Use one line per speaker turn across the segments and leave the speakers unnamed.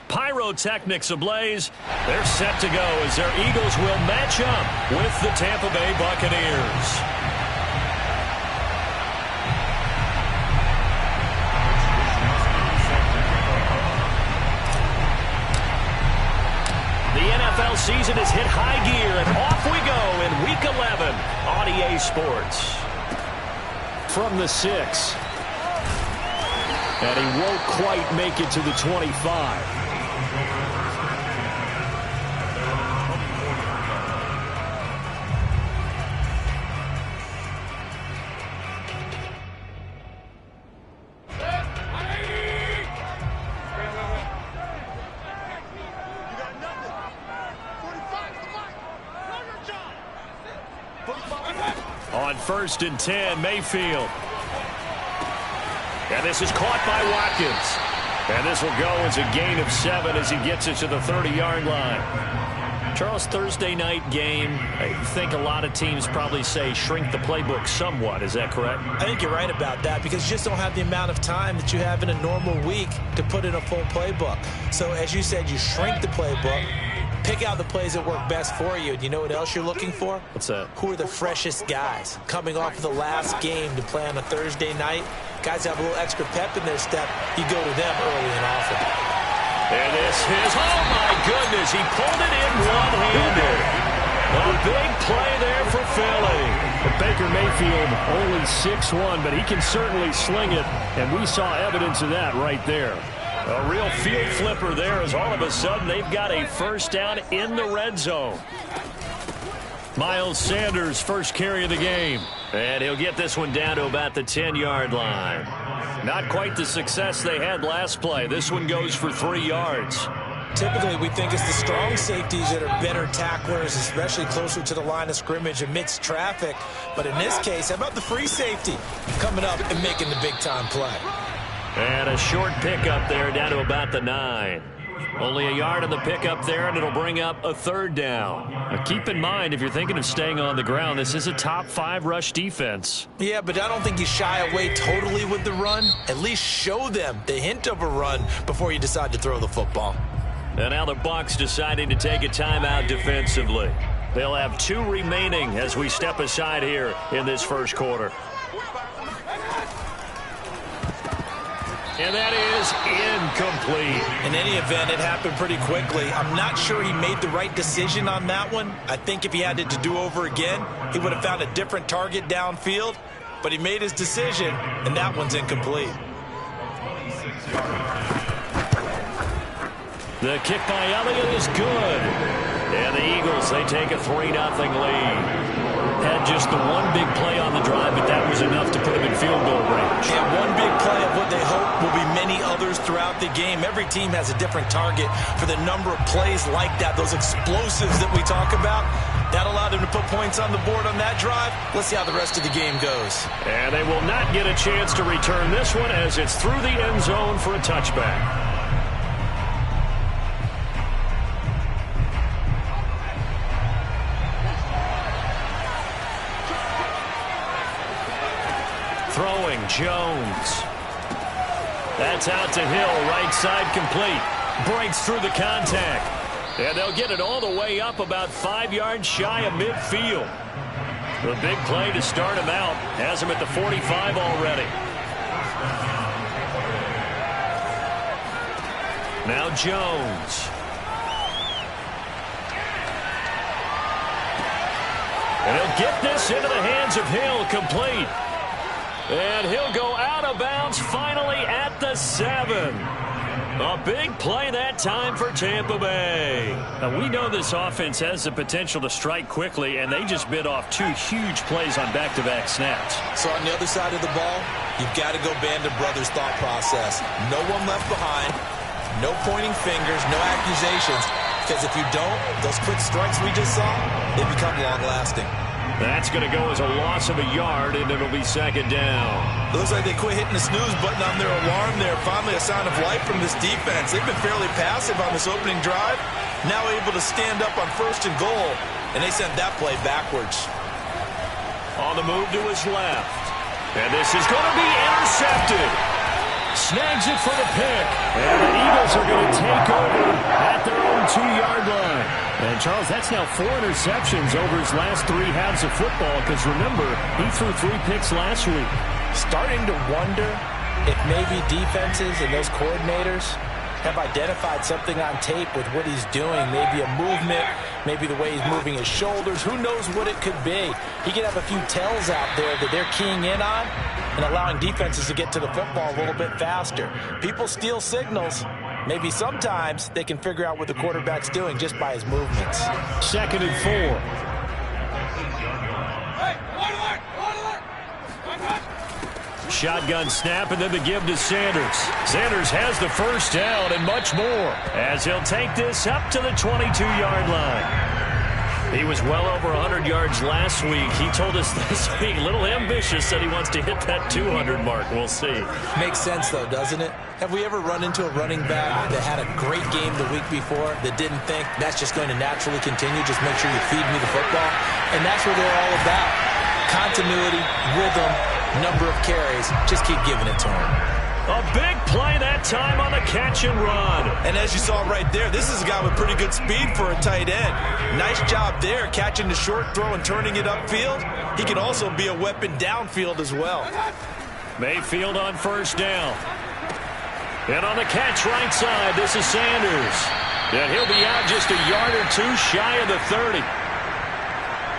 Pyrotechnics ablaze. They're set to go as their Eagles will match up with the Tampa Bay Buccaneers. The NFL season has hit high gear, and off we go in Week 11 on EA Sports. From the 6. And he won't quite make it to the 25. On 1st and 10, Mayfield. And this is caught by Watkins. And this will go as a gain of 7 as he gets it to the 30-yard line. Charles, Thursday night game, I think a lot of teams probably say shrink the playbook somewhat. Is that correct?
I think you're right about that because you just don't have the amount of time that you have in a normal week to put in a full playbook. So as you said, you shrink the playbook. Pick out the plays that work best for you. Do you know what else you're looking for?
What's that? Who
are the freshest guys coming off of the last game to play on a Thursday night? Guys have a little extra pep in their step. You go to them early and often.
And this is, oh my goodness, he pulled it in one-handed. A big play there for Philly.
Baker Mayfield only 6'1", but he can certainly sling it, and we saw evidence of that right there.
A real field flipper there as all of a sudden they've got a first down in the red zone. Miles Sanders, first carry of the game. And he'll get this one down to about the 10-yard line. Not quite the success they had last play. This one goes for 3 yards.
Typically, we think it's the strong safeties that are better tacklers, especially closer to the line of scrimmage amidst traffic. But in this case, how about the free safety coming up and making the big-time play?
And a short pickup there down to about the 9. Only a yard on the pickup there, and it'll bring up a 3rd down. Now keep in mind, if you're thinking of staying on the ground, this is a top 5 rush defense.
Yeah, but I don't think you shy away totally with the run. At least show them the hint of a run before you decide to throw the football.
And now the Bucks deciding to take a timeout defensively. They'll have 2 remaining as we step aside here in this first quarter. And that is incomplete.
In any event, it happened pretty quickly. I'm not sure he made the right decision on that one. I think if he had it to do over again, he would have found a different target downfield. But he made his decision, and that one's incomplete.
The kick by Elliott is good. And the Eagles, they take a 3-0 lead. Had just the one big play on the drive, but that was enough to put him in field goal range.
And one big play of what they hope will be many others throughout the game. Every team has a different target for the number of plays like that, those explosives that we talk about. That allowed him to put points on the board on that drive. Let's see how the rest of the game goes.
And they will not get a chance to return this one as it's through the end zone for a touchback. Throwing, Jones. That's out to Hill, right side complete. Breaks through the contact. And they'll get it all the way up about 5 yards shy of midfield. The big play to start him out. Has him at the 45 already. Now Jones. And he'll get this into the hands of Hill, complete. And he'll go out of bounds finally at the 7. A big play that time for Tampa Bay.
Now, we know this offense has the potential to strike quickly, and they just bit off 2 huge plays on back-to-back snaps.
So on the other side of the ball, you've got to go Band of Brothers thought process. No one left behind, no pointing fingers, no accusations. Because if you don't, those quick strikes we just saw, they become long-lasting.
That's going to go as a loss of a yard, and it'll be 2nd down.
It looks like they quit hitting the snooze button on their alarm there. Finally a sign of life from this defense. They've been fairly passive on this opening drive. Now able to stand up on 1st and goal, and they sent that play backwards.
On the move to his left. And this is going to be intercepted. Snags it for the pick. And the Eagles are going to take over
And, Charles, that's now 4 interceptions over his last 3 halves of football because, remember, he threw 3 picks last week.
Starting to wonder if maybe defenses and those coordinators have identified something on tape with what he's doing. Maybe a movement, maybe the way he's moving his shoulders. Who knows what it could be? He could have a few tells out there that they're keying in on and allowing defenses to get to the football a little bit faster. People steal signals. Maybe sometimes they can figure out what the quarterback's doing just by his movements.
2nd and 4. Shotgun snap, and then the give to Sanders. Sanders has the first down and much more as he'll take this up to the 22-yard line. He was well over 100 yards last week. He told us this week, a little ambitious, said he wants to hit that 200 mark. We'll see.
Makes sense, though, doesn't it? Have we ever run into a running back that had a great game the week before that didn't think that's just going to naturally continue? Just make sure you feed me the football. And that's what they're all about. Continuity, rhythm, number of carries. Just keep giving it to him.
A big play that time on the catch and run.
And as you saw right there, this is a guy with pretty good speed for a tight end. Nice job there, catching the short throw and turning it upfield. He can also be a weapon downfield as well.
Mayfield on first down. And on the catch right side, this is Sanders. And he'll be out just a yard or 2 shy of the 30.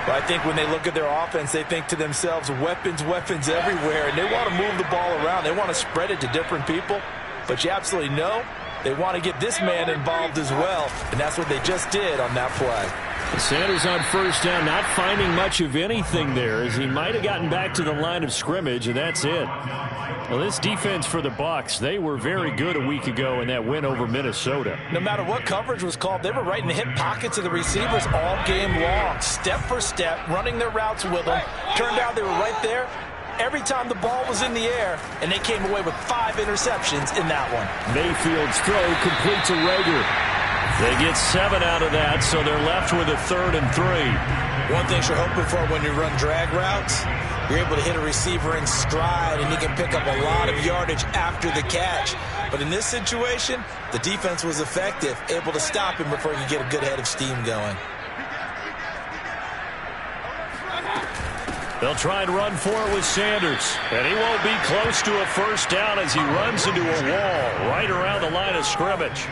Well, I think when they look at their offense, they think to themselves, weapons, weapons everywhere, and they want to move the ball around. They want to spread it to different people, but you absolutely know they want to get this man involved as well, and that's what they just did on that play.
Sanders on first down, not finding much of anything there as he might have gotten back to the line of scrimmage, and that's it. Well, this defense for the Bucks, they were very good a week ago in that win over Minnesota.
No matter what coverage was called, they were right in the hip pockets of the receivers all game long, step for step, running their routes with them. Turned out they were right there every time the ball was in the air, and they came away with 5 interceptions in that one.
Mayfield's throw complete to Rager. They get 7 out of that, so they're left with a 3rd and 3.
One thing you're hoping for when you run drag routes, you're able to hit a receiver in stride, and he can pick up a lot of yardage after the catch. But in this situation, the defense was effective, able to stop him before he could get a good head of steam going.
They'll try and run for it with Sanders. And he won't be close to a first down as he runs into a wall right around the line of scrimmage.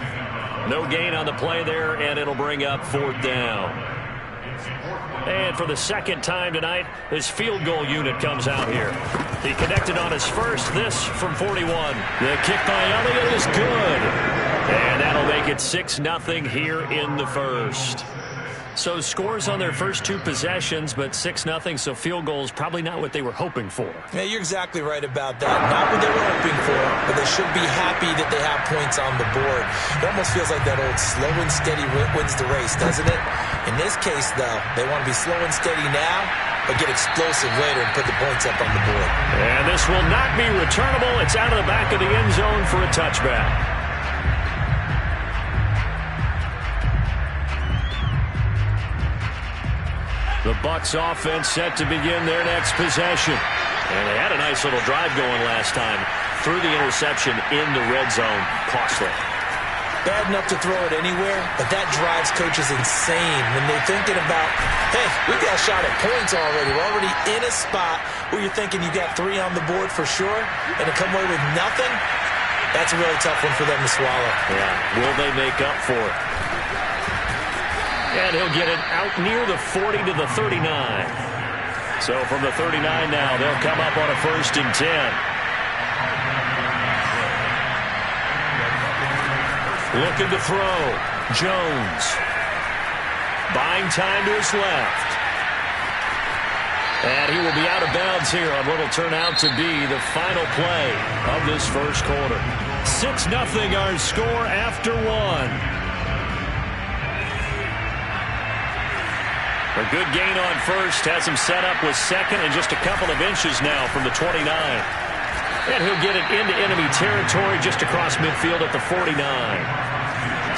No gain on the play there, and it'll bring up 4th down. And for the 2nd time tonight, his field goal unit comes out here. He connected on his first, this from 41. The kick by Elliott is good. And that'll make it 6-0 here in the first. So scores on their first 2 possessions, but 6-0, so field goals probably not what they were hoping for.
Yeah, you're exactly right about that. Not what they were hoping for, but they should be happy that they have points on the board. It almost feels like that old slow and steady wins the race, doesn't it? In this case, though, they want to be slow and steady now, but get explosive later and put the points up on the board.
And this will not be returnable. It's out of the back of the end zone for a touchback. The Bucks offense set to begin their next possession. And they had a nice little drive going last time. Threw the interception in the red zone. Costly.
Bad enough to throw it anywhere, but that drives coaches insane when they're thinking about, hey, we got a shot at points already. We're already in a spot where you're thinking you got 3 on the board for sure, and to come away with nothing, that's a really tough one for them to swallow.
Yeah, will they make up for it? And he'll get it out near the 40 to the 39. So from the 39 now, they'll come up on a 1st and 10. Looking to throw. Jones. Buying time to his left. And he will be out of bounds here on what will turn out to be the final play of this first quarter. 6-0 our score after 1. A good gain on first has him set up with 2nd and just a couple of inches now from the 29. And he'll get it into enemy territory just across midfield at the 49.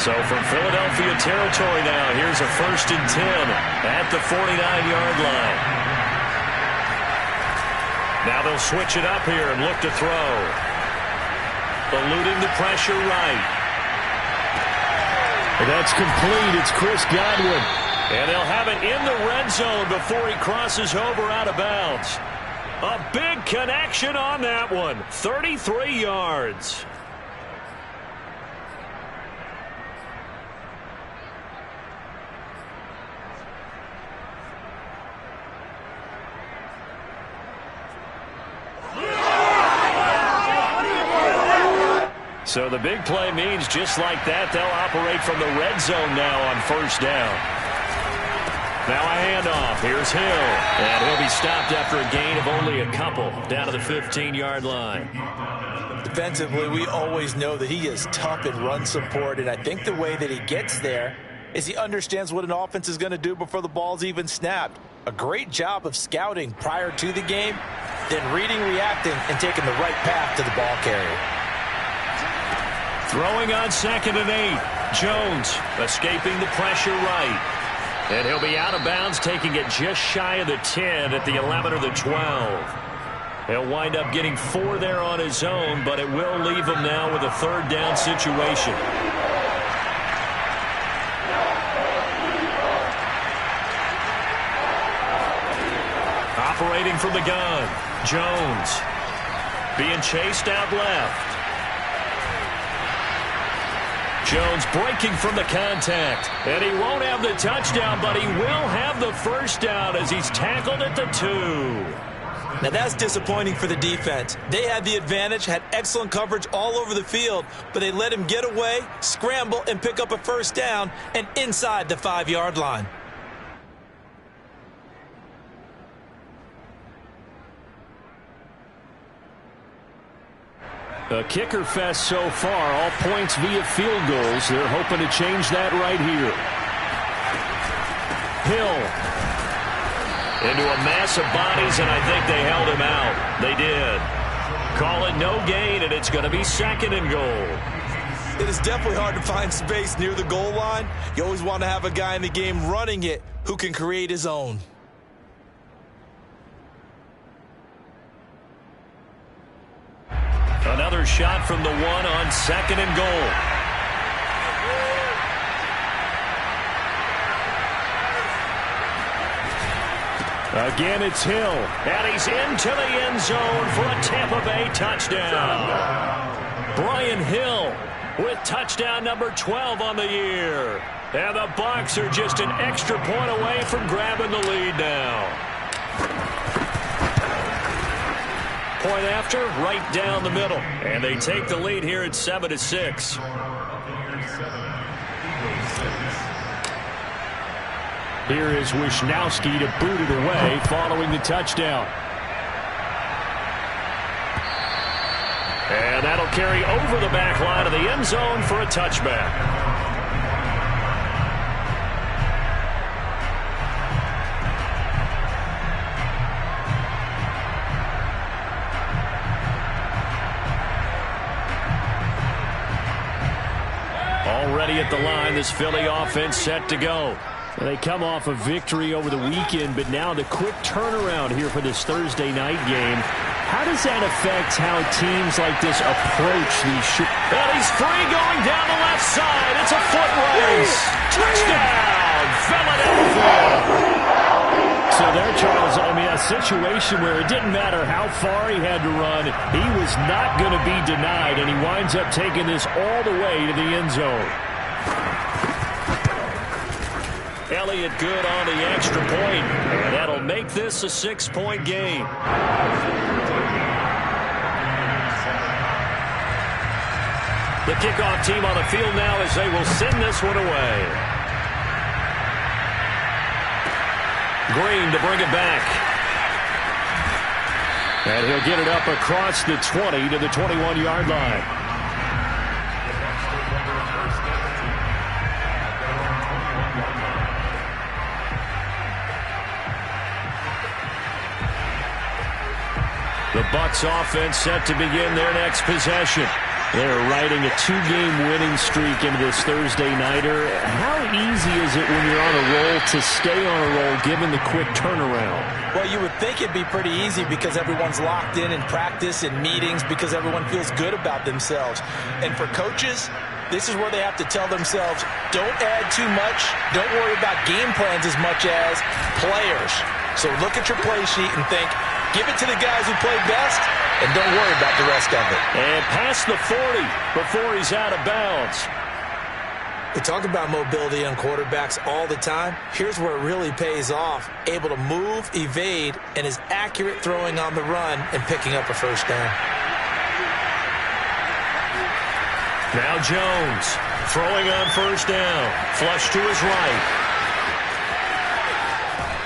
So from Philadelphia territory now, here's a 1st and 10 at the 49-yard line. Now they'll switch it up here and look to throw. Eluding the pressure right.
That's complete. It's Chris Godwin. And they'll have it in the red zone before he crosses over out of bounds. A big connection on that one. 33 yards. So the big play means just like that, they'll operate from the red zone now on first down. Now a handoff. Here's Hill. And he'll be stopped after a gain of only a couple down to the 15-yard line.
Defensively, we always know that he is tough in run support, and I think the way that he gets there is he understands what an offense is going to do before the ball's even snapped. A great job of scouting prior to the game, then reading, reacting, and taking the right path to the ball carrier.
Throwing on 2nd and 8. Jones escaping the pressure right. And he'll be out of bounds, taking it just shy of the 10 at the 11 or the 12. He'll wind up getting 4 there on his own, but it will leave him now with a 3rd down situation. Operating from the gun, Jones being chased out left. Jones breaking from the contact. And he won't have the touchdown, but he will have the first down as he's tackled at the 2.
Now that's disappointing for the defense. They had the advantage, had excellent coverage all over the field, but they let him get away, scramble, and pick up a first down, and inside the 5-yard line.
A kicker fest so far, all points via field goals. They're hoping to change that right here. Hill into a mass of bodies, and I think they held him out. They did. Call it no gain, and it's going to be 2nd and goal.
It is definitely hard to find space near the goal line. You always want to have a guy in the game running it who can create his own.
Another shot from the 1 on 2nd and goal. Again, it's Hill. And he's into the end zone for a Tampa Bay touchdown. Brian Hill with touchdown number 12 on the year. And the Bucks are just an extra point away from grabbing the lead now. Point after, right down the middle. And they take the lead here at 7-6. Here is Wisnowski to boot it away following the touchdown. And that'll carry over the back line of the end zone for a touchback. Already at the line, this Philly offense set to go. They come off a victory over the weekend, but now the quick turnaround here for this Thursday night game. How does that affect how teams like this approach these And he's free going down the left side. It's a foot race. Touchdown, Philadelphia. So there, Charles, I mean, a situation where it didn't matter how far he had to run, he was not going to be denied, and he winds up taking this all the way to the end zone. Elliott good on the extra point, and that'll make this a 6-point game. The kickoff team on the field now as they will send this one away. Green to bring it back. And he'll get it up across the 20 to the 21-yard line. The Bucks offense set to begin their next possession. They're riding a 2-game winning streak into this Thursday nighter. How easy is it when you're on a roll to stay on a roll given the quick turnaround?
Well, you would think it'd be pretty easy because everyone's locked in practice and meetings because everyone feels good about themselves. And for coaches, this is where they have to tell themselves, don't add too much, don't worry about game plans as much as players. So look at your play sheet and think, give it to the guys who played best, and don't worry about the rest of it.
And past the 40 before he's out of bounds.
We talk about mobility on quarterbacks all the time. Here's where it really pays off. Able to move, evade, and is accurate throwing on the run and picking up a first down.
Now Jones throwing on first down. Flush to his right.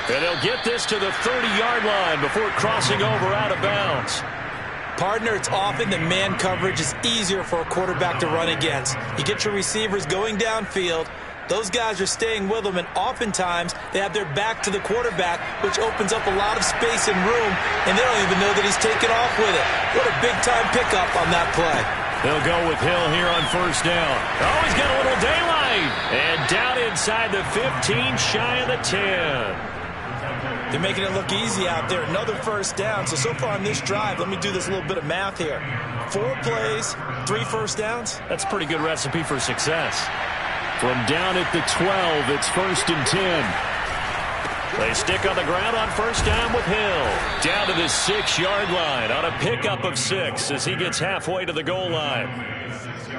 And he'll get this to the 30-yard line before crossing over out of bounds.
Partner, it's often that man coverage is easier for a quarterback to run against. You get your receivers going downfield. Those guys are staying with them, and oftentimes they have their back to the quarterback, which opens up a lot of space and room, and they don't even know that he's taken off with it. What a big-time pickup on that play.
They'll go with Hill here on first down. Oh, he's got a little daylight. And down inside the 15, shy of the 10.
They're making it look easy out there. Another first down. So far on this drive, let me do this little bit of math here. 4 plays, 3 first downs.
That's a pretty good recipe for success. From down at the 12, it's 1st and 10. They stick on the ground on first down with Hill. Down to the 6-yard line on a pickup of 6 as he gets halfway to the goal line.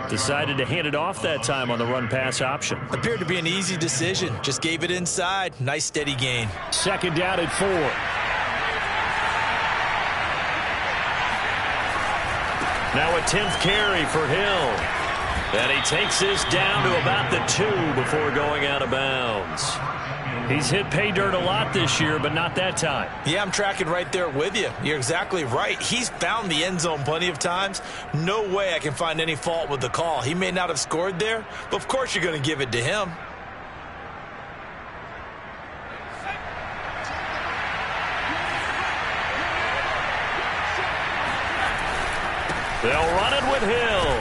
Decided to hand it off that time on the run-pass option.
Appeared to be an easy decision. Just gave it inside. Nice steady gain.
2nd down at 4. Now a 10th carry for Hill. And he takes this down to about the 2 before going out of bounds. He's hit pay dirt a lot this year, but not that time.
Yeah, I'm tracking right there with you. You're exactly right. He's found the end zone plenty of times. No way I can find any fault with the call. He may not have scored there, but of course you're going to give it to him.
They'll run it with Hill.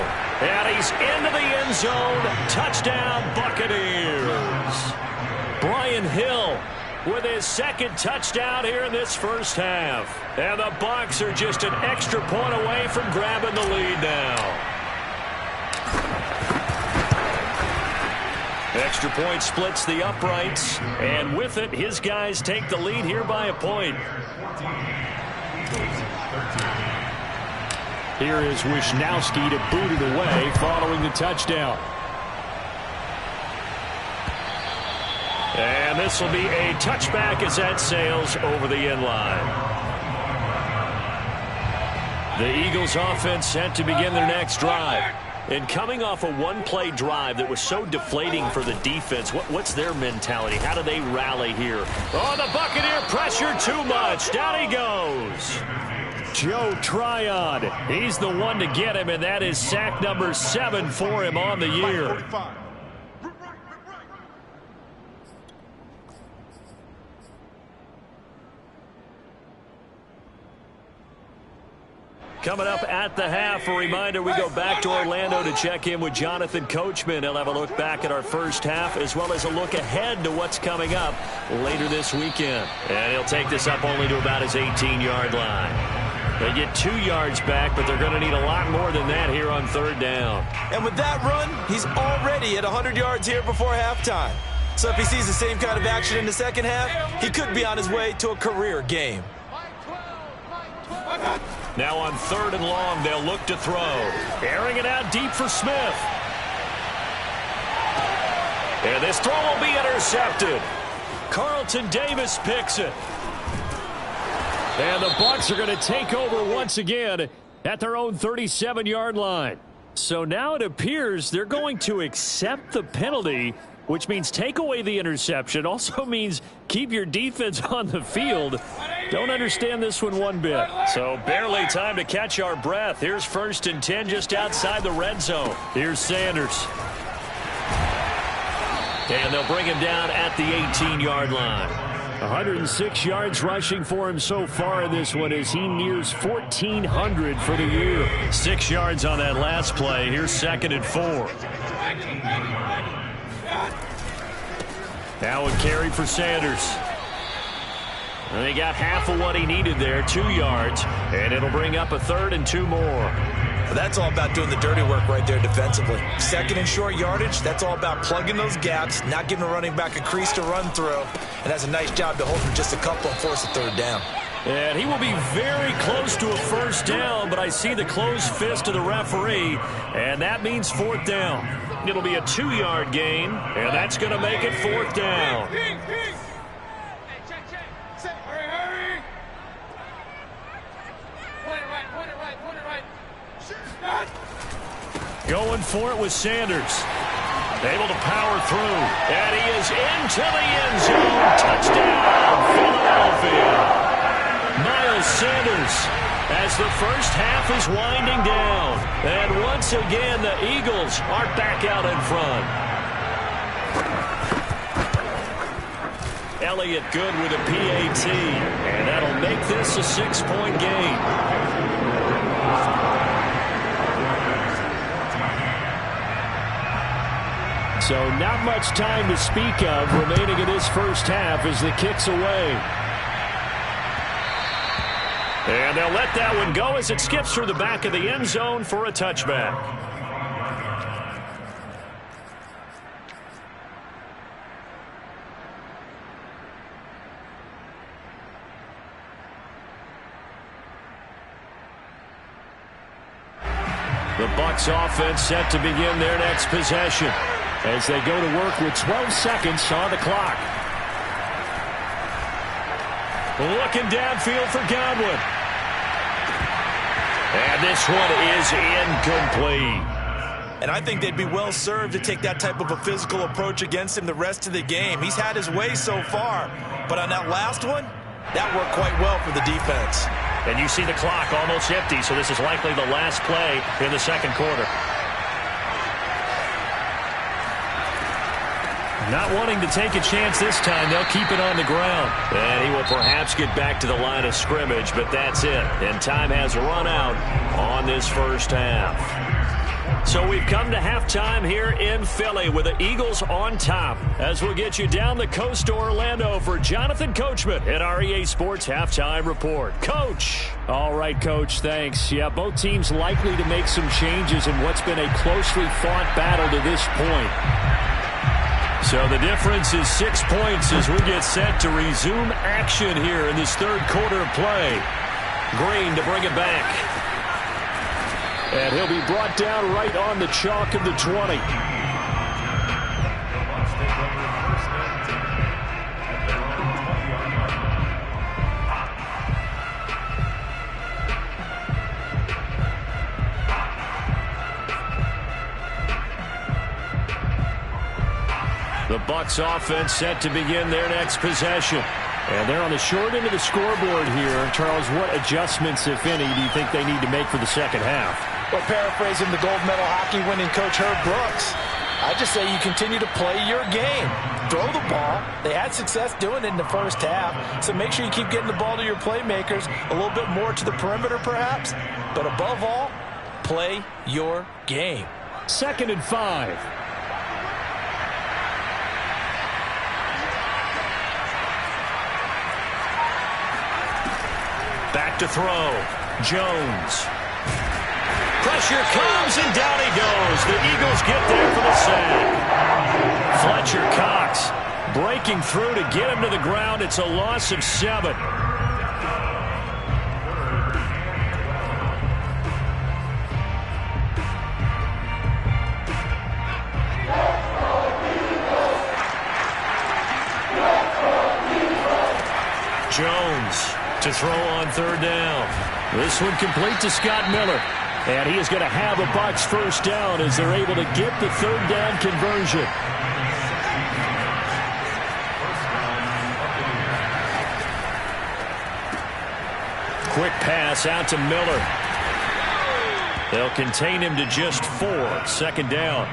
And he's into the end zone. Touchdown, Buccaneers. Brian Hill with his 2nd touchdown here in this first half. And the Bucks are just an extra point away from grabbing the lead now. Extra point splits the uprights. And with it, his guys take the lead here by a point. Here is Wisnowski to boot it away following the touchdown. And this will be a touchback as that sails over the end line. The Eagles offense set to begin their next drive. And coming off a one-play drive that was so deflating for the defense, what's their mentality? How do they rally here? Oh, the Buccaneer pressure too much. Down he goes. Joe Tryon. He's the one to get him, and that is sack number 7 for him on the year. Coming up at the half, a reminder, we go back to Orlando to check in with Jonathan Coachman. He'll have a look back at our first half as well as a look ahead to what's coming up later this weekend. And he'll take this up only to about his 18-yard line. They get 2 yards back, but they're going to need a lot more than that here on 3rd down.
And with that run, he's already at 100 yards here before halftime. So if he sees the same kind of action in the second half, he could be on his way to a career game.
Now on 3rd and long, they'll look to throw. Airing it out deep for Smith. And this throw will be intercepted. Carlton Davis picks it. And the Bucks are going to take over once again at their own 37-yard line. So now it appears they're going to accept the penalty, which means take away the interception. Also means keep your defense on the field. Don't understand this one bit. So barely time to catch our breath. Here's 1st and 10 just outside the red zone. Here's Sanders. And they'll bring him down at the 18-yard line. 106 yards rushing for him so far in this one as he nears 1,400 for the year. 6 yards on that last play. Here's 2nd and 4. Now a carry for Sanders. And he got half of what he needed there, 2 yards. And it'll bring up a 3rd and 2 more.
That's all about doing the dirty work right there defensively. Second and short yardage, that's all about plugging those gaps, not giving a running back a crease to run through, and that's a nice job to hold for just a couple and force a third down.
And he will be very close to a first down, but I see the closed fist of the referee, and that means fourth down. It'll be a 2-yard gain, and that's going to make it fourth down. Going for it with Sanders. Able to power through. And he is into the end zone. Touchdown, Philadelphia. Miles Sanders as the first half is winding down. And once again, the Eagles are back out in front. Elliott good with a PAT. And that'll make this a 6-point game. So not much time to speak of remaining in this first half as the kick's away. And they'll let that one go as it skips through the back of the end zone for a touchback. The Bucks offense set to begin their next possession as they go to work with 12 seconds on the clock. Looking downfield for Godwin. And this one is incomplete.
And I think they'd be well served to take that type of a physical approach against him the rest of the game. He's had his way so far, but on that last one, that worked quite well for the defense.
And you see the clock almost empty, so this is likely the last play in the second quarter. Not wanting to take a chance this time, they'll keep it on the ground. And he will perhaps get back to the line of scrimmage, but that's it. And time has run out on this first half. So we've come to halftime here in Philly with the Eagles on top. As we'll get you down the coast to Orlando for Jonathan Coachman at our EA Sports Halftime Report. Coach.
All right, Coach, thanks. Yeah, both teams likely to make some changes in what's been a closely fought battle to this point.
So the difference is 6 points as we get set to resume action here in this third quarter of play. Green to bring it back.
And he'll be brought down right on the chalk of the 20.
The Bucks offense set to begin their next possession.
And they're on the short end of the scoreboard here. Charles, what adjustments, if any, do you think they need to make for the second half?
Well, paraphrasing the gold medal hockey winning coach Herb Brooks, I just say you continue to play your game. Throw the ball. They had success doing it in the first half, so make sure you keep getting the ball to your playmakers, a little bit more to the perimeter perhaps, but above all, play your game.
2nd and 5.
Back to throw. Jones. Pressure comes, and down he goes. The Eagles get there for the sack. Fletcher Cox breaking through to get him to the ground. It's a loss of 7. Jones to throw on third down. This one complete to Scott Miller. And he is going to have a Bucks first down as they're able to get the third down conversion. Quick pass out to Miller. They'll contain him to just 4. 2nd down.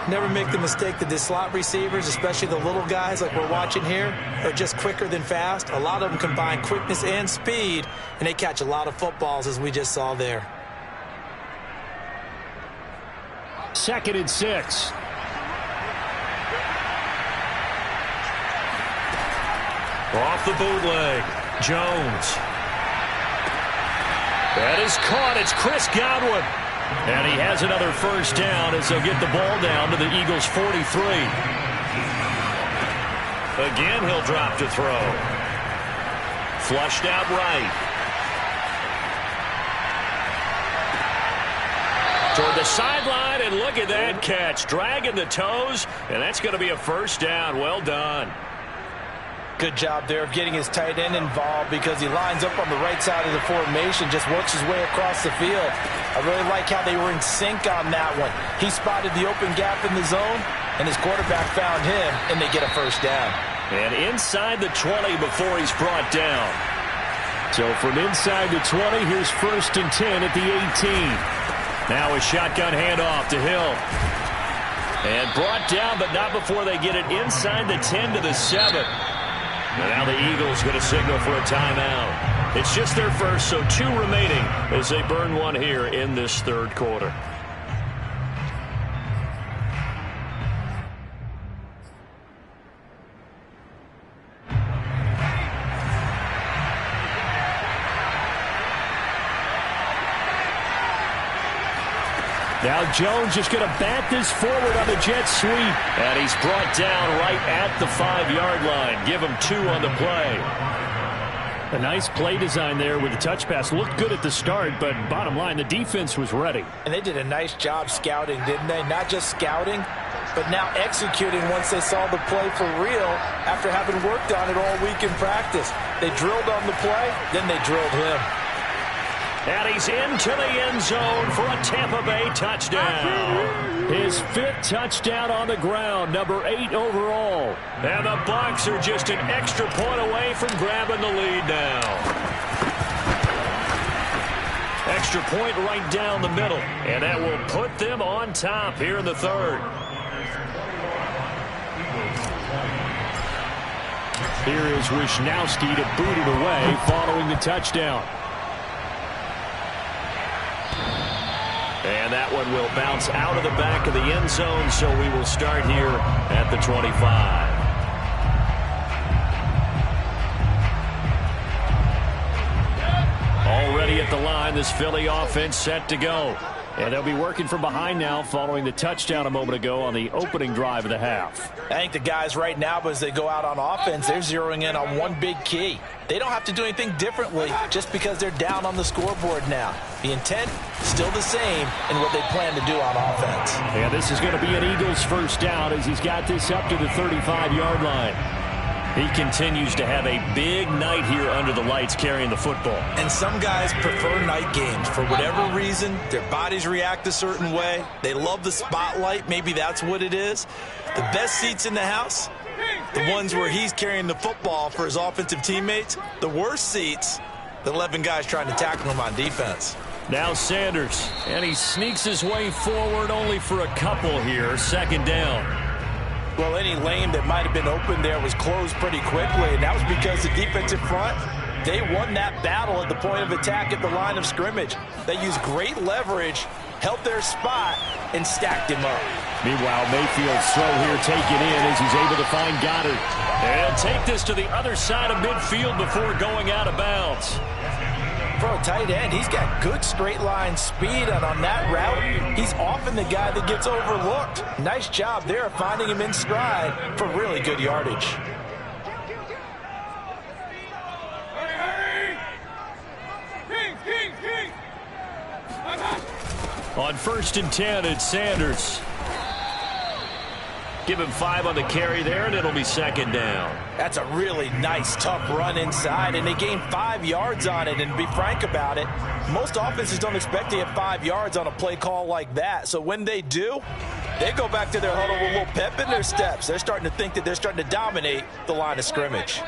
Never make the mistake that the slot receivers, especially the little guys like we're watching here, are just quicker than fast. A lot of them combine quickness and speed, and they catch a lot of footballs as we just saw there.
2nd and 6.
Off the bootleg. Jones. That is caught. It's Chris Godwin. And he has another first down as they'll get the ball down to the Eagles' 43. Again, he'll drop to throw. Flushed out right. Toward the sideline, and look at that catch. Dragging the toes, and that's going to be a first down. Well done.
Good job there of getting his tight end involved because he lines up on the right side of the formation, just works his way across the field. I really like how they were in sync on that one. He spotted the open gap in the zone, and his quarterback found him, and they get a first down.
And inside the 20 before he's brought down.
So from inside the 20, here's 1st and 10 at the 18.
Now a shotgun handoff to Hill. And brought down, but not before they get it inside the 10 to the 7. And now the Eagles going to signal for a timeout. It's just their first, so 2 remaining as they burn one here in this third quarter.
Now Jones just going to bat this forward on the jet sweep.
And he's brought down right at the 5-yard line. Give him 2 on the play.
A nice play design there with the touch pass. Looked good at the start, but bottom line, the defense was ready.
And they did a nice job scouting, didn't they? Not just scouting, but now executing once they saw the play for real after having worked on it all week in practice. They drilled on the play, then they drilled him.
And he's into the end zone for a Tampa Bay touchdown.
His 5th touchdown on the ground, number 8 overall.
And the Bucks are just an extra point away from grabbing the lead now. Extra point right down the middle. And that will put them on top here in the third.
Here is Wisnowski to boot it away following the touchdown.
And that one will bounce out of the back of the end zone, so we will start here at the 25. Already at the line, this Philly offense set to go. And they'll be working from behind now following the touchdown a moment ago on the opening drive of the half.
I think the guys right now, as they go out on offense, they're zeroing in on one big key. They don't have to do anything differently just because they're down on the scoreboard now. The intent, still the same in what they plan to do on offense.
And this is going to be an Eagles first down as he's got this up to the 35-yard line.
He continues to have a big night here under the lights carrying the football.
And some guys prefer night games. For whatever reason, their bodies react a certain way. They love the spotlight. Maybe that's what it is. The best seats in the house, the ones where he's carrying the football for his offensive teammates. The worst seats, the 11 guys trying to tackle him on defense.
Now Sanders, and he sneaks his way forward only for a couple here. 2nd down.
Well, any lane that might have been open there was closed pretty quickly, and that was because the defensive front, they won that battle at the point of attack at the line of scrimmage. They used great leverage, held their spot, and stacked him up.
Meanwhile, Mayfield's throw here taken in as he's able to find Goddard.
And he'll take this to the other side of midfield before going out of bounds.
For a tight end, he's got good straight line speed, and on that route, he's often the guy that gets overlooked. Nice job there of finding him in stride for really good yardage.
On 1st and 10, it's Sanders. Give him 5 on the carry there, and it'll be 2nd down.
That's a really nice, tough run inside, and they gained 5 yards on it. And to be frank about it, most offenses don't expect to get 5 yards on a play call like that. So when they do, they go back to their huddle with a little pep in their steps. They're starting to think that they're starting to dominate the line of scrimmage.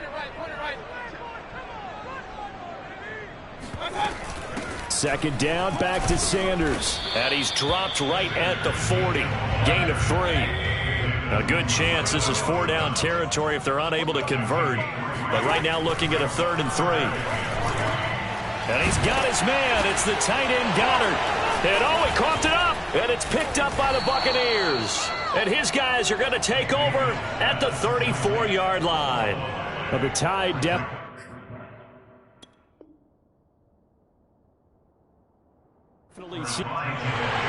Second down, back to Sanders.
And he's dropped right at the 40. Gain of 3. A good chance this is 4-down territory if they're unable to convert. But right now looking at a 3rd and 3. And he's got his man. It's the tight end Goddard. And oh, he coughed it up. And it's picked up by the Buccaneers. And his guys are going to take over at the 34-yard line.
Of the Tide depth.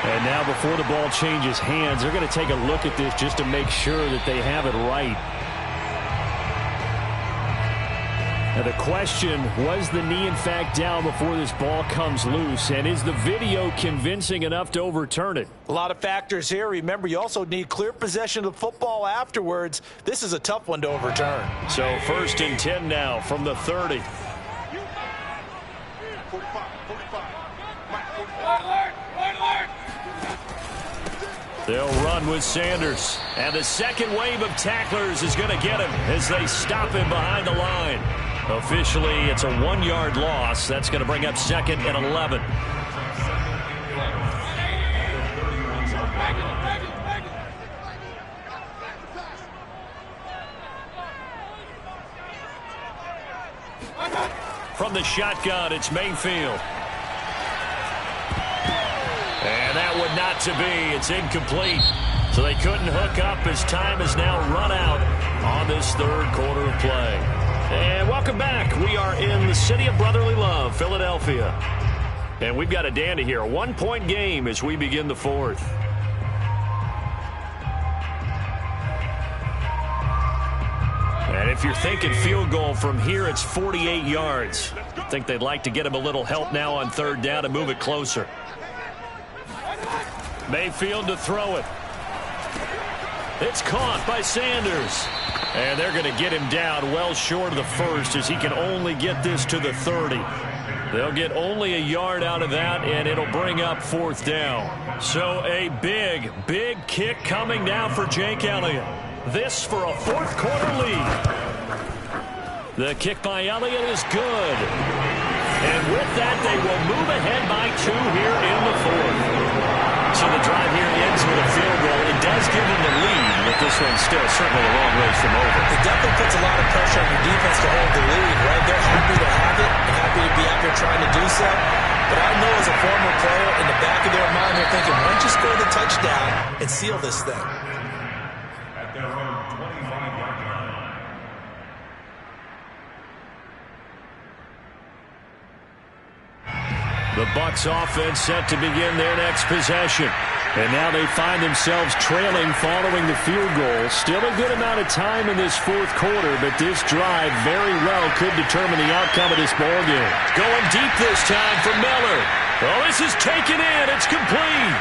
And now before the ball changes hands, they're going to take a look at this just to make sure that they have it right. Now the question, was the knee in fact down before this ball comes loose? And is the video convincing enough to overturn it?
A lot of factors here. Remember, you also need clear possession of the football afterwards. This is a tough one to overturn.
So 1st and 10 now from the 30. They'll run with Sanders. And the second wave of tacklers is going to get him as they stop him behind the line. Officially, it's a 1-yard loss. That's going to bring up 2nd and 11. From the shotgun, it's Mayfield. And that would not to be. It's incomplete. So they couldn't hook up as time has now run out on this 3rd quarter of play. And welcome back. We are in the city of brotherly love, Philadelphia. And we've got a dandy here. A 1-point game as we begin the 4th. And if you're thinking field goal from here, it's 48 yards. I think they'd like to get him a little help now on 3rd down and move it closer. Mayfield to throw it. It's caught by Sanders. And they're going to get him down well short of the 1st as he can only get this to the 30. They'll get only a yard out of that, and it'll bring up 4th down. So a big, big kick coming now for Jake Elliott. This for a 4th quarter lead. The kick by Elliott is good. And with that, they will move ahead by 2 here in the 4th. So the drive here ends with a field goal. It does give them the lead, but this one's still certainly a long ways from over.
It definitely puts a lot of pressure on your defense to hold the lead, right? They're happy to have it, and happy to be out there trying to do so. But I know as a former player, in the back of their mind, they're thinking, why don't you score the touchdown and seal this thing?
At their own 25-yard line.
The Bucks offense set to begin their next possession. And now they find themselves trailing following the field goal. Still a good amount of time in this 4th quarter, but this drive very well could determine the outcome of this ball game. Going deep this time for Miller. Oh, this is taken in. It's complete.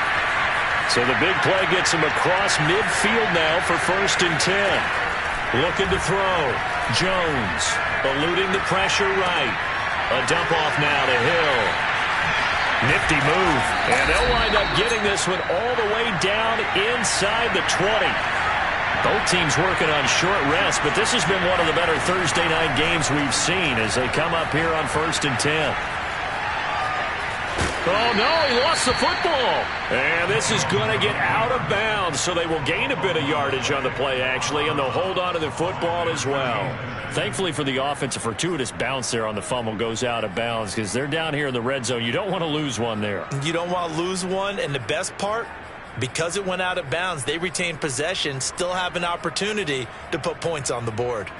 So the big play gets him across midfield now for 1st and 10. Looking to throw. Jones eluding the pressure right. A dump off now to Hill. Nifty move. And they'll wind up getting this one all the way down inside the 20. Both teams working on short rest, but this has been one of the better Thursday night games we've seen as they come up here on 1st and 10. Oh, no, he lost the football. And this is going to get out of bounds, so they will gain a bit of yardage on the play, actually, and they'll hold on to the football as well. Thankfully for the offense, a fortuitous bounce there on the fumble goes out of bounds because they're down here in the red zone. You don't want to lose one there.
You don't want to lose one, and the best part, because it went out of bounds, they retain possession, still have an opportunity to put points on the board.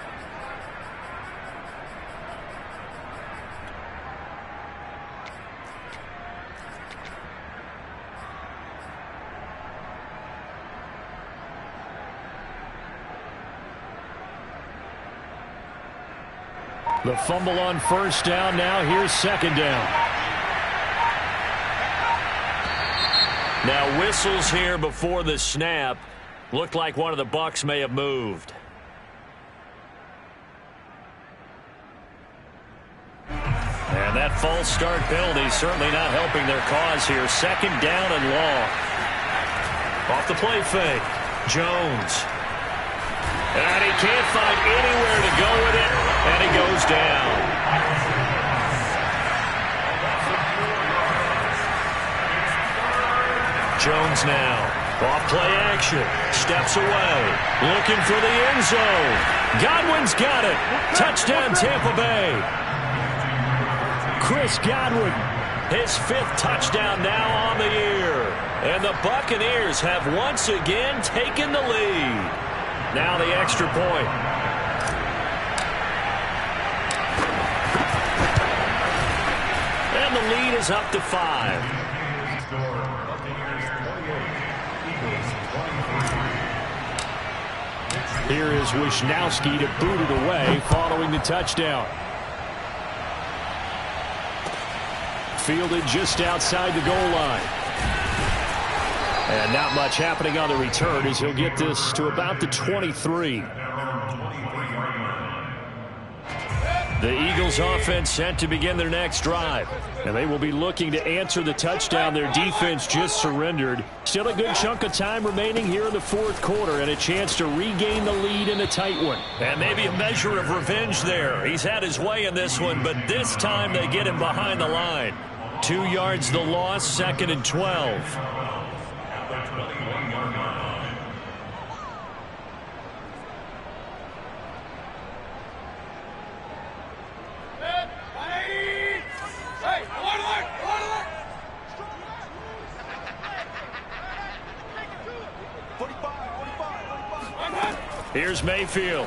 The fumble on 1st down. Now here's 2nd down. Now whistles here before the snap. Looked like one of the Bucks may have moved. And that false start penalty certainly not helping their cause here. 2nd down and long. Off the play fake. Jones. And he can't find anywhere to go with it. And he goes down. Jones now. Off play action. Steps away. Looking for the end zone. Godwin's got it. Touchdown Tampa Bay. Chris Godwin. His 5th touchdown now on the year. And the Buccaneers have once again taken the lead. Now the extra point. And the lead is up to 5.
Here is Wisnowski to boot it away following the touchdown. Fielded just outside the goal line. And not much happening on the return as he'll get this to about the 23. The Eagles offense set to begin their next drive. And they will be looking to answer the touchdown their defense just surrendered. Still a good chunk of time remaining here in the fourth quarter and a chance to regain the lead in a tight one.
And maybe a measure of revenge there. He's had his way in this one, but this time they get him behind the line. 2 yards the loss, 2nd and 12. Here's Mayfield.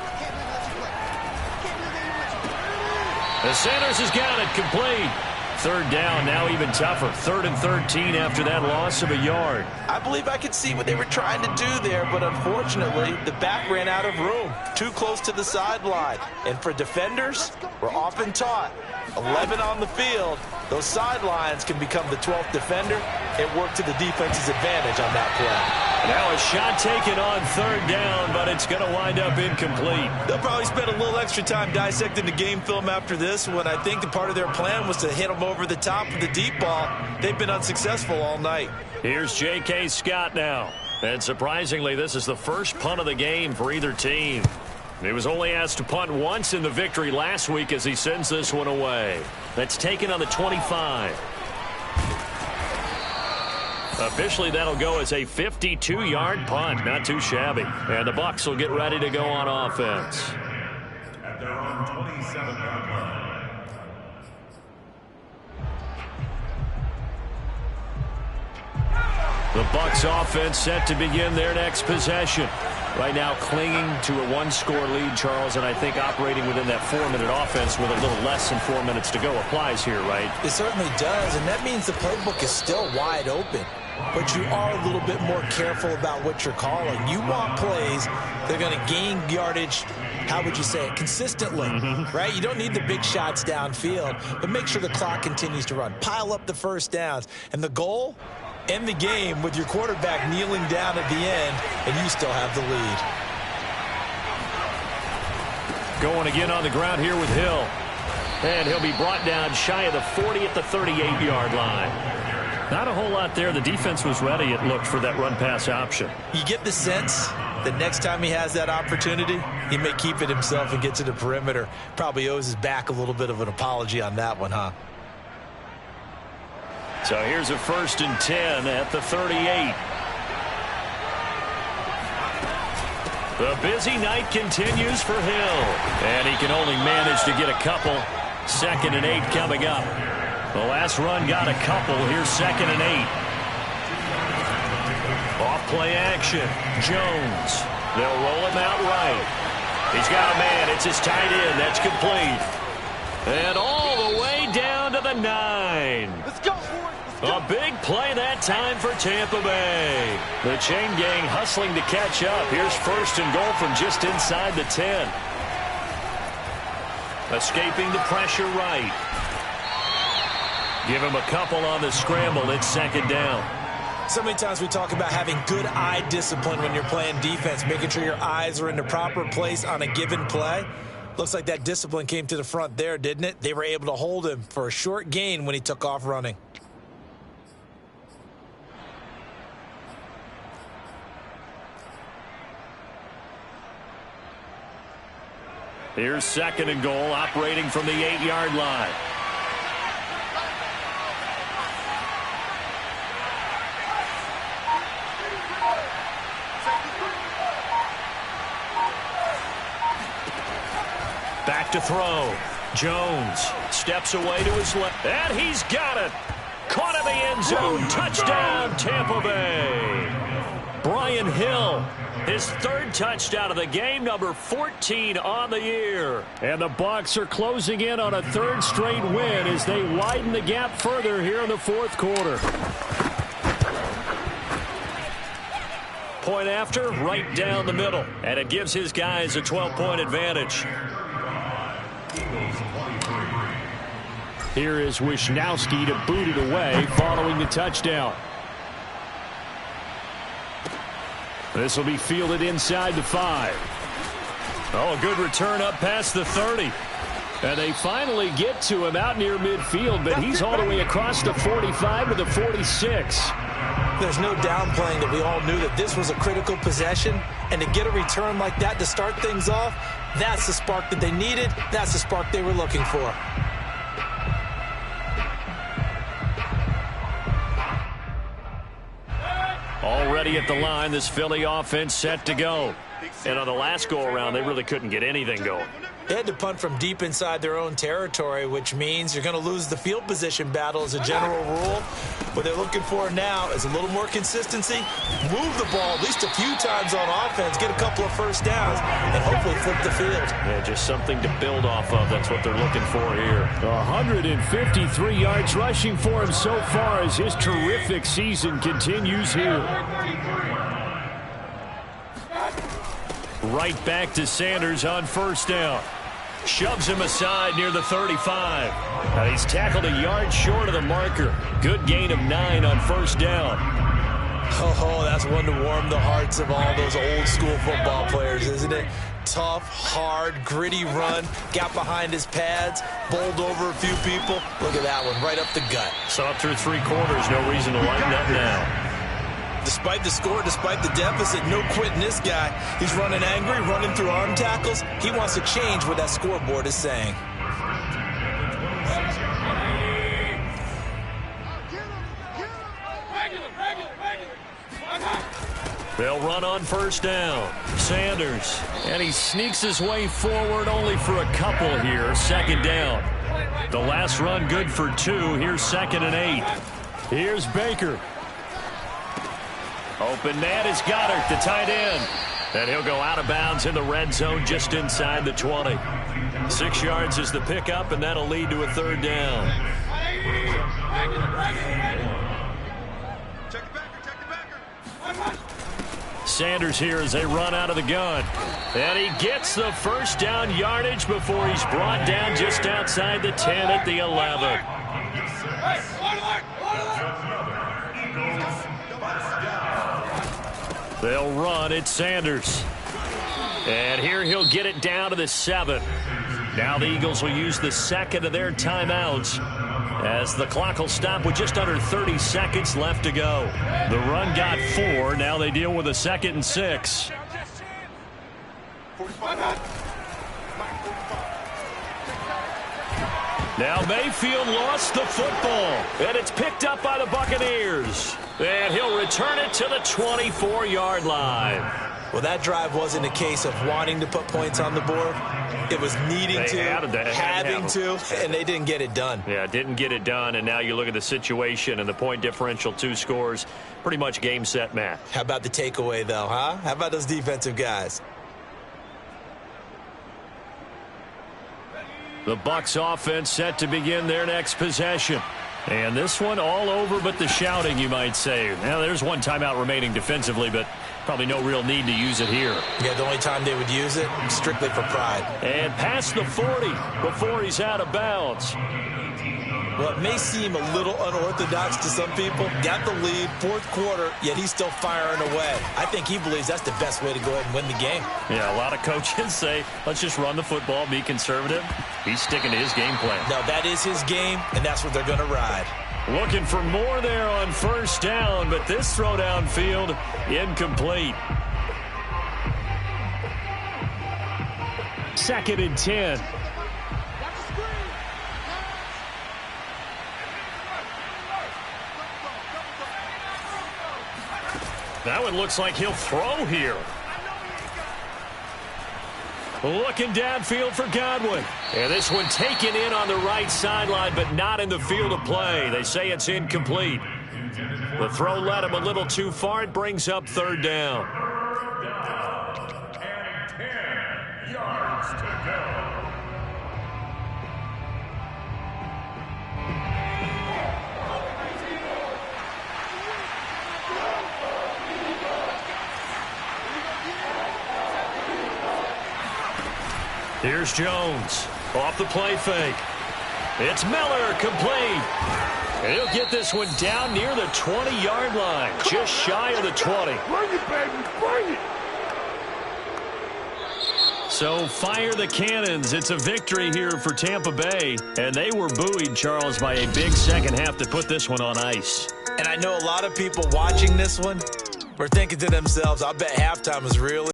The Sanders has got it complete. 3rd down, now even tougher. 3rd and 13 after that loss of a yard.
I believe I could see what they were trying to do there, but unfortunately, the back ran out of room. Too close to the sideline. And for defenders, we're often taught, 11 on the field, those sidelines can become the 12th defender. It worked to the defense's advantage on that play.
Now a shot taken on 3rd down, but it's going to wind up incomplete.
They'll probably spend a little extra time dissecting the game film after this one. I think the part of their plan was to hit them over the top of the deep ball. They've been unsuccessful all night.
Here's J.K. Scott now. And surprisingly, this is the first punt of the game for either team. He was only asked to punt once in the victory last week as he sends this one away. That's taken on the 25. Officially, that'll go as a 52-yard punt. Not too shabby. And the Bucks will get ready to go on offense.
At their own 27-yard line.
The Bucks offense set to begin their next possession. Right now clinging to a 1-score lead, Charles, and I think operating within that 4-minute offense with a little less than 4 minutes to go applies here, right?
It certainly does, and that means the playbook is still wide open. But you are a little bit more careful about what you're calling. You want plays that are going to gain yardage, how would you say it, consistently, right? You don't need the big shots downfield, but make sure the clock continues to run. Pile up the first downs. And the goal, end the game with your quarterback kneeling down at the end, and you still have the lead.
Going again on the ground here with Hill. And he'll be brought down shy of the 40 at the 38-yard line. Not a whole lot there. The defense was ready, it looked, for that run-pass option.
You get the sense that next time he has that opportunity, he may keep it himself and get to the perimeter. Probably owes his back a little bit of an apology on that one, huh?
So here's a 1st and 10 at the 38. The busy night continues for Hill. And he can only manage to get a couple. 2nd and 8 coming up. The last run got a couple. Here's 2nd and 8. Off play action. Jones. They'll roll him out right. He's got a man. It's his tight end. That's complete. And all the way down to the 9.
Let's go.
A big play that time for Tampa Bay. The chain gang hustling to catch up. Here's 1st and goal from just inside the 10. Escaping the pressure right. Give him a couple on the scramble. It's 2nd down.
So many times we talk about having good eye discipline when you're playing defense, making sure your eyes are in the proper place on a given play. Looks like that discipline came to the front there, didn't it? They were able to hold him for a short gain when he took off running.
Here's 2nd and goal, operating from the 8-yard line. Back to throw. Jones steps away to his left. And he's got it. Caught in the end zone. Touchdown, Tampa Bay. Brian Hill, his 3rd touchdown of the game, number 14 on the year.
And the Bucks are closing in on a 3rd straight win as they widen the gap further here in the 4th quarter.
point after, right down the middle. And it gives his guys a 12-point advantage.
Here is Wisnowski to boot it away following the touchdown. This will be fielded inside the 5. Oh, a good return up past the 30. And they finally get to him out near midfield, but he's all the way across the 45 to the 46.
There's no downplaying that we all knew that this was a critical possession, and to get a return like that to start things off, that's the spark that they needed. That's the spark they were looking for.
Already at the line, this Philly offense set to go. And on the last go-around, they really couldn't get anything going.
They had to punt from deep inside their own territory, which means you're going to lose the field position battle as a general rule. What they're looking for now is a little more consistency, move the ball at least a few times on offense, get a couple of first downs, and hopefully flip the field.
Yeah, just something to build off of. That's what they're looking for here.
153 yards rushing for him so far as his terrific season continues here.
Right back to Sanders on first down. Shoves him aside near the 35. Now he's tackled a yard short of the marker. Good gain of 9 on first down.
Oh, that's one to warm the hearts of all those old school football players, isn't it? Tough, hard, gritty run. Got behind his pads, bowled over a few people. Look at that one, right up the gut.
Saw through 3 quarters. No reason to lighten up now.
Despite the score, despite the deficit, no quitting this guy. He's running angry, running through arm tackles. He wants to change what that scoreboard is saying.
They'll run on first down. Sanders. And he sneaks his way forward only for a couple here. Second down. The last run good for 2. Here's 2nd and 8. Here's Baker. Open man is Goddard, the tight end. And he'll go out of bounds in the red zone just inside the 20. 6 yards is the pickup, and that'll lead to a 3rd down. Sanders here as they run out of the gun. And he gets the first down yardage before he's brought down just outside the 10 at the 11. They'll run at Sanders. And here he'll get it down to the 7. Now the Eagles will use the 2nd of their timeouts as the clock will stop with just under 30 seconds left to go. The run got 4. Now they deal with a 2nd and 6. Now Mayfield lost the football, and it's picked up by the Buccaneers. And he'll return it to the 24-yard line.
Well, that drive wasn't a case of wanting to put points on the board. It was needing to, having to, and they didn't get it done.
Yeah, didn't get it done, and now you look at the situation and the point differential, 2 scores, pretty much game, set, match.
How about the takeaway, though, huh? How about those defensive guys?
The Bucks offense set to begin their next possession. And this one all over but the shouting, you might say. Now, there's one timeout remaining defensively, but probably no real need to use it here.
Yeah, the only time they would use it, strictly for pride.
And past the 40 before he's out of bounds.
Well, it may seem a little unorthodox to some people. Got the lead, 4th quarter, yet he's still firing away. I think he believes that's the best way to go ahead and win the game.
Yeah, a lot of coaches say, let's just run the football, be conservative. He's sticking to his game plan.
No, that is his game, and that's what they're going to ride.
Looking for more there on first down, but this throw downfield incomplete.
2nd and 10.
That one looks like he'll throw here. Looking downfield for Godwin. And this one taken in on the right sideline, but not in the field of play. They say it's incomplete. The throw led him a little too far. It brings up 3rd down.
And 10 yards to go.
Here's Jones off the play fake. It's Miller, complete. And he'll get this one down near the 20-yard line, just shy of the 20.
Bring it, baby, bring it.
So fire the cannons. It's a victory here for Tampa Bay. And they were buoyed, Charles, by a big second half to put this one on ice.
And I know a lot of people watching this one were thinking to themselves, I bet halftime was really